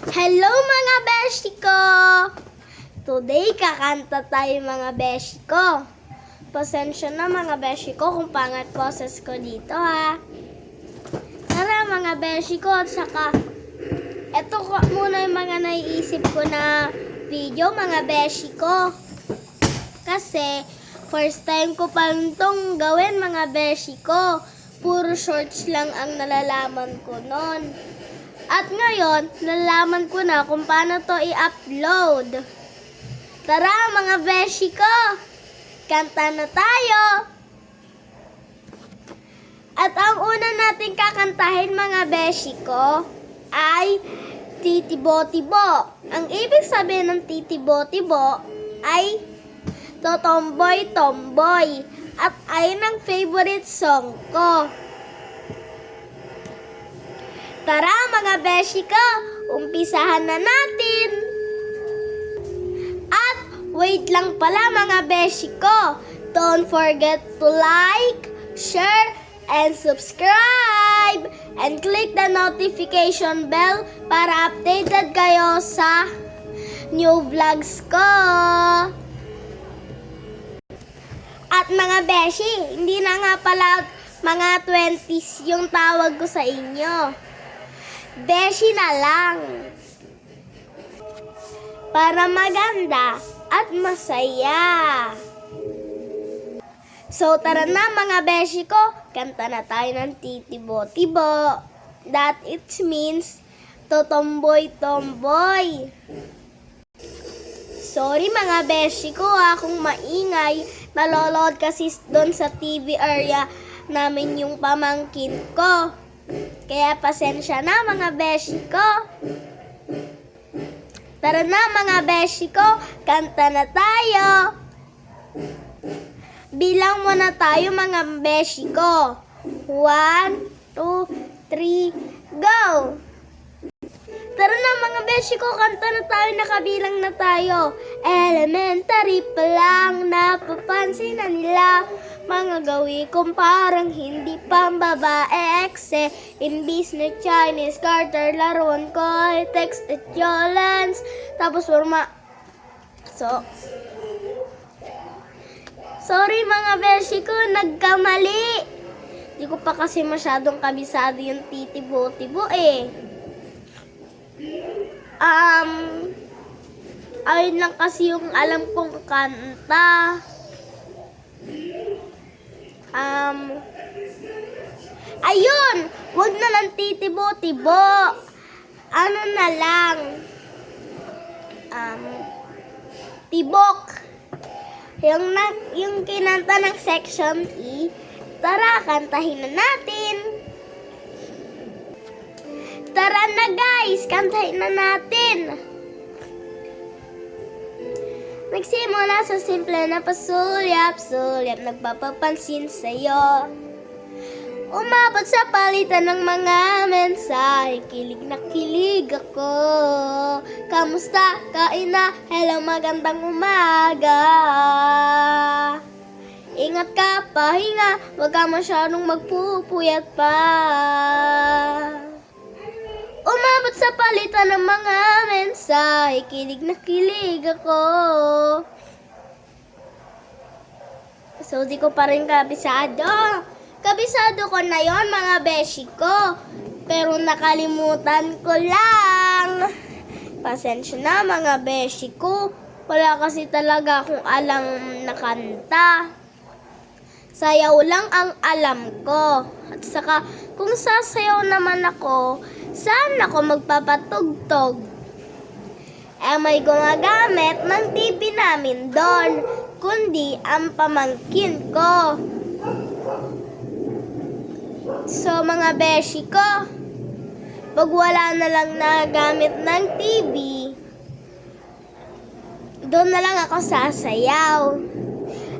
Hello mga beshi ko! Today, kakanta tayo mga beshi ko. Pasensya na mga beshi ko kung pangat boses ko dito ha. Tara mga beshi ko, at saka eto ko muna yung mga naiisip ko na video mga beshi ko. Kasi first time ko pa itong gawin mga beshi ko. Puro shorts lang ang nalalaman ko nun. At ngayon, nalaman ko na kung paano to i-upload. Tara mga beshi ko, kanta na tayo. At ang una nating kakantahin mga beshi ko ay Titibo-tibo. Ang ibig sabihin ng titibo-tibo ay totomboy-tomboy. At ayun ang favorite song ko. Tara mga beshi ko, umpisahan na natin. At wait lang pala mga beshi ko. Don't forget to like, share, and subscribe. And click the notification bell para updated kayo sa new vlogs ko. At mga beshi, hindi na nga pala mga 20s yung tawag ko sa inyo. Beshi na lang. Para maganda at masaya. So tara na mga beshi ko, kanta na tayo ng Titibo-tibo. That it means totomboy-tomboy. Sorry mga beshi ko kung maingay. Nalolood kasi doon sa TV area namin yung pamangkin ko. Kaya pasensya na mga beshi ko. Tara na mga beshi ko, kanta na tayo. Bilang muna tayo mga beshi ko. 1, 2, 3, go! Tara na mga beshi ko, kanta na tayo, nakabilang na tayo. Elementary pa lang, napapansin na nila. Mga gawi kong parang hindi pambabae ekse. Imbis na Chinese Carter, laruan ko ay text at Jolens. Tapos sorry mga beshi ko, nagkamali. Di ko pa kasi masyadong kabisado yung Titibo-tibo eh. Ayun lang kasi yung alam kong kanta. Ayun! Wag na lang Titibo-tibo. Ano na lang? Tibok. Yung kinanta ng section E. Tara, kantahin na natin. Tara na guys, kantahin na natin. Nagsimula sa simple na pasulyap-sulyap, nagpapapansin sa'yo. Umabot sa palitan ng mga mensahe, kilig na kilig ako. Kamusta? Kain na? Hello, magandang umaga. Ingat ka, pahinga, wag ka masyadong magpupuyat pa. Umabot sa palitan ng mga mensahe, kilig na kilig ako. So, di ko pa rin kabisado. Kabisado ko na yon mga beshi ko. Pero nakalimutan ko lang. Pasensya na mga beshi ko. Wala kasi talaga akong alam na kanta. Sayaw lang ang alam ko. At saka, kung sasayaw naman ako, saan ako magpapatugtog? May gumagamit ng TV namin doon, kundi ang pamangkin ko. So mga beshi ko, pag wala na lang nagamit ng TV, doon na lang ako sasayaw.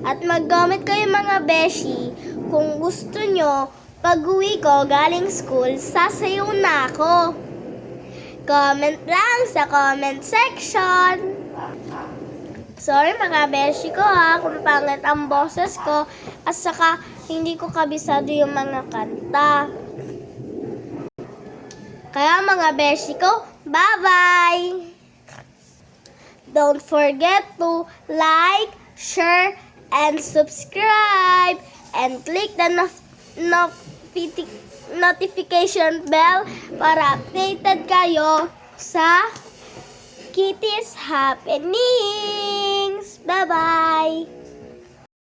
At maggamit kayo mga beshi, kung gusto nyo, pag-uwi ko galing school, sasayaw na ako. Comment lang sa comment section. Sorry mga beshi ko kung pangit ang boses ko. At saka hindi ko kabisado yung mga kanta. Kaya mga beshi ko, Bye-bye! Don't forget to like, share, and subscribe. And click the notification bell para updated kayo sa Kitty's Happenings. Bye-bye!